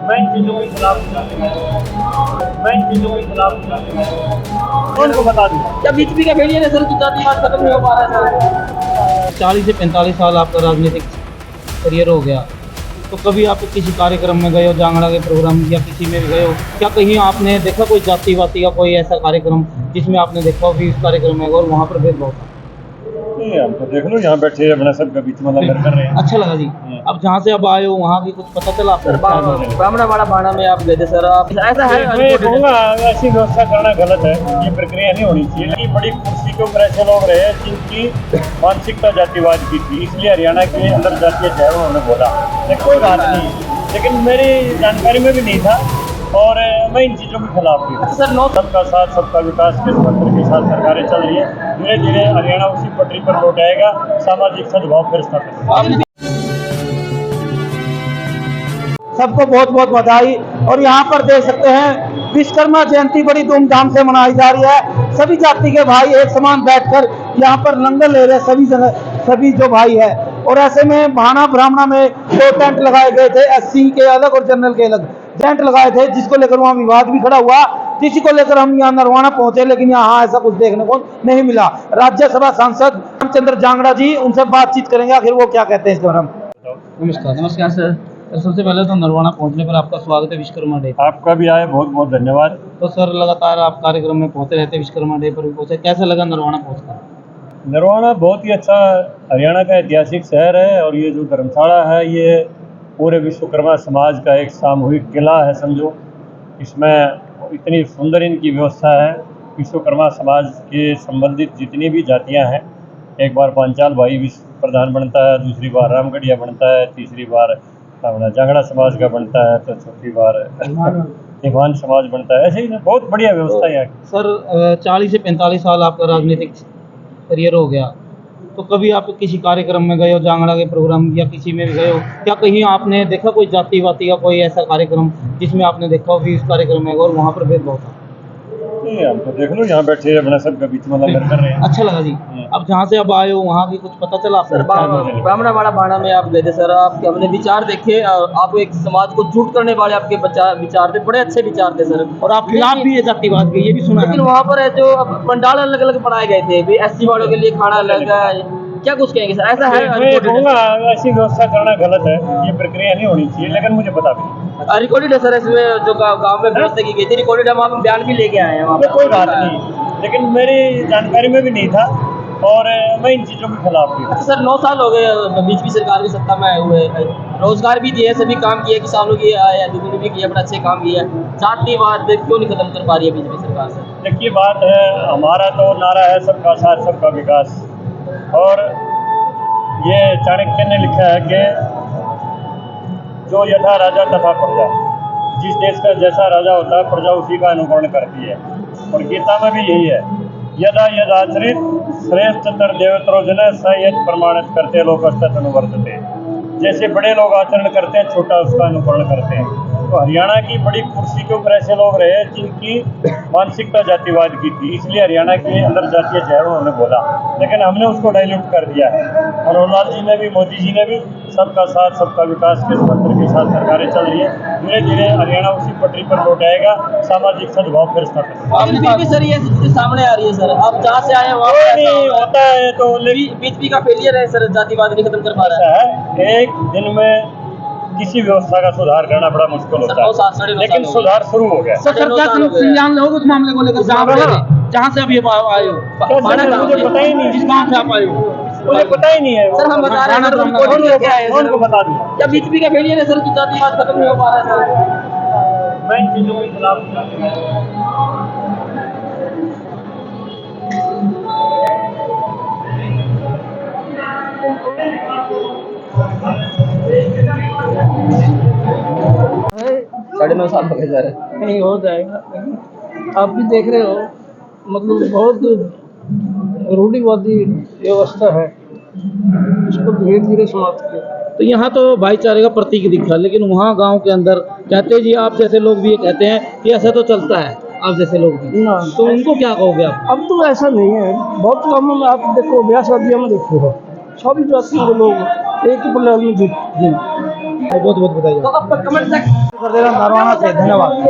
मैं इन चीज़ों के खिलाफ कौन को बता दूँ। क्या बीजेपी का फेलियर है सर कि जातिवाद खत्म नहीं हो पा रहा है सर? 40 से 45 साल आपका राजनीतिक करियर हो गया, तो कभी आप किसी कार्यक्रम में गए हो, जांगड़ा के प्रोग्राम या किसी में भी गए हो, क्या कहीं आपने देखा कोई जाति वाती का कोई ऐसा कार्यक्रम जिसमें आपने देखा हो कि इस कार्यक्रम में और वहाँ पर भेदभाव था? नहीं, हम तो देख लो यहाँ बैठे अपना सबका बीच में लंगर कर रहे हैं। अच्छा लगा जी। अब जहाँ से आप आए हो वहाँ की कुछ पता चला सर आपको? बामणावाड़ा बाणा में आप गए थे सर, आप ऐसा है मैं कहूँगा ऐसी व्यवस्था करना गलत है, ये प्रक्रिया नहीं होनी चाहिए। लेकिन बड़ी कुर्सी के ऊपर ऐसे लोग रहे जिनकी मानसिकता जातिवाद की थी, इसलिए हरियाणा के अंदर जातीय चयन उन्होंने बोला। लेकिन कोई बात नहीं, लेकिन मेरी जानकारी में भी नहीं था और मैं इन चीज़ों के खिलाफ भी। सर सबका साथ सबका विकास के मंत्र के साथ सरकारें चल रही है। धीरे धीरे हरियाणा उसी पटरी पर लौट आएगा, सामाजिक सद्भाव फिर स्थापित होगा। सबको बहुत बहुत बधाई। और यहाँ पर देख सकते हैं विश्वकर्मा जयंती बड़ी धूमधाम से मनाई जा रही है। सभी जाति के भाई एक समान बैठकर यहाँ पर लंगर ले रहे हैं, सभी जो भाई है। और ऐसे में भाना ब्राह्मणा में 2 टेंट लगाए गए थे, एससी के अलग और जनरल के अलग टेंट लगाए थे, जिसको लेकर वहाँ विवाद भी खड़ा हुआ, जिसी को लेकर हम यहाँ नरवाना पहुंचे, लेकिन यहाँ ऐसा कुछ देखने को नहीं मिला। राज्यसभा सांसद रामचंद्र जांगड़ा जी, उनसे बातचीत करेंगे, आखिर वो क्या कहते हैं इस बारे में। नमस्कार सर। सबसे पहले तो नरवाना पहुंचने पर आपका स्वागत है विश्वकर्मा डे। आपका भी आए, बहुत बहुत धन्यवाद। तो सर लगातार आप कार्यक्रम में पहुंचते रहते हैं, विश्वकर्मा डे पर भी पहुंचे, कैसा लगा नरवाना पहुंचकर? नरवाना बहुत ही अच्छा हरियाणा का ऐतिहासिक शहर है और ये जो धर्मशाला है ये पूरे विश्वकर्मा समाज का एक सामूहिक किला है समझो। इसमें इतनी सुंदर इनकी व्यवस्था है। विश्वकर्मा समाज के संबंधित जितनी भी जातियां हैं, एक बार पांचाल भाई विश्व प्रधान बनता है, दूसरी बार रामगढ़िया बनता है, तीसरी बार अपना जांगड़ा समाज का बनता है, तो चौथी बार निभान समाज बनता है। ऐसे ही बहुत बढ़िया व्यवस्था है यहाँ की। सर 40 से 45 साल आपका राजनीतिक करियर हो गया, तो कभी आप किसी कार्यक्रम में गए हो, जांगड़ा के प्रोग्राम या किसी में भी गए हो, क्या कहीं आपने देखा कोई जाति वाती का कोई ऐसा कार्यक्रम जिसमें आपने देखा हो कि इस कार्यक्रम में और वहाँ पर भेदभाव था? नहीं, हम तो देख लो यहाँ बैठे अपना सबका बीच में लंगर कर रहे हैं। अच्छा लगा जी। अब जहाँ से आप आए हो वहाँ की कुछ पता चला सर बामणावाड़ा बाणा में आप गए थे सर, आपके हमने विचार देखे, आप एक समाज को झूठ करने वाले आपके विचार थे, बड़े अच्छे विचार थे सर। और आप खिलाफ भी है जातिवाद के, ये भी सुना है। लेकिन वहाँ पर जो पंडाल अलग अलग बनाए गए थे, एससी वालों के लिए खाना अलग है, क्या कुछ कहेंगे सर? ऐसा है मैं कहूँगा ऐसी व्यवस्था करना गलत है, ये प्रक्रिया नहीं होनी चाहिए। लेकिन मुझे पता भी रिकॉर्डेड है सर, इसमें जो गाँव में व्यवस्था की गई थी रिकॉर्डेड, हम आप बयान भी लेके आए हैं वहाँ पर। कोई बात नहीं, लेकिन मेरी जानकारी में भी नहीं था और मैं इन चीज़ों के खिलाफ भी। अच्छा सर 9 साल हो गए बीजेपी सरकार की सत्ता में आए हुए, रोजगार भी दिए, सभी काम किए, किसानों की आय दुगुनी भी किए, अपना अच्छे काम किए, जातिवाद क्यों नहीं खत्म कर पा रही है बीजेपी सरकार सर? देखिए बात है, हमारा तो नारा है सबका साथ सबका विकास। और ये चाणक्य ने लिखा है कि जो यथा राजा तथा प्रजा, जिस देश का जैसा राजा होता है प्रजा उसी का अनुकरण करती है। और गीता में भी यही है, यदा यदाचरित श्रेष्ठ तर देवत्रो जन स यद प्रमाणित करते लोग अनुवर्तते। जैसे बड़े लोग आचरण करते हैं, छोटा उसका अनुकरण करते हैं। तो हरियाणा की बड़ी कुर्सी के ऊपर ऐसे लोग रहे जिनकी मानसिकता जातिवाद की थी, इसलिए हरियाणा के अंदर जातीय चयन उन्होंने बोला। लेकिन हमने उसको डाइल्यूट कर दिया है। मनोहर जी ने भी, मोदी जी ने भी सबका साथ सबका विकास के मंत्र के साथ सरकारें चल रही है। धीरे धीरे हरियाणा उसी पटरी पर लौट आएगा, सामाजिक सद्भाव फिर स्थापित होगा। सर ये सामने आ रही है सर, आप जहाँ से आए वहाँ नहीं होता है तो बीजेपी का फेलियर है सर, जातिवाद नहीं खत्म कर पा रहा है। एक दिन में किसी व्यवस्था का सुधार करना बड़ा मुश्किल होता है, लेकिन सुधार शुरू हो गया। सर क्या संज्ञान लोगे उस मामले को लेकर जहाँ से अभी आए हो? मुझे पता ही नहीं, जिस गाँव से आप आए हो मुझे पता ही नहीं है। सर हम बता रहे हैं कौन को बता दूँ? क्या बीजेपी का फेलियर है सर कि जातिवाद खत्म नहीं हो पा रहा है सर? मैं इन चीज़ों के खिलाफ साढ़े 9 साल हो गए सर। नहीं हो जाएगा, लेकिन आप भी देख रहे हो, मतलब बहुत रूढ़िवादी व्यवस्था है, इसको धीरे धीरे समाप्त किया। तो यहाँ तो भाईचारे का प्रतीक दिख रहा है, लेकिन वहाँ गांव के अंदर कहते जी आप जैसे लोग भी ये कहते हैं कि ऐसा तो चलता है, आप जैसे लोग भी, तो उनको क्या कहोगे आप? अब तो ऐसा नहीं है, बहुत कम में आप देखो, ब्याह शादियों में देखो, सभी जातियों के लोग एक ही पंडाल में जुट बहुत बहुत बधाई तो अब कमेंट सेक्शन कर दे रहा हूं नरवाना से। धन्यवाद।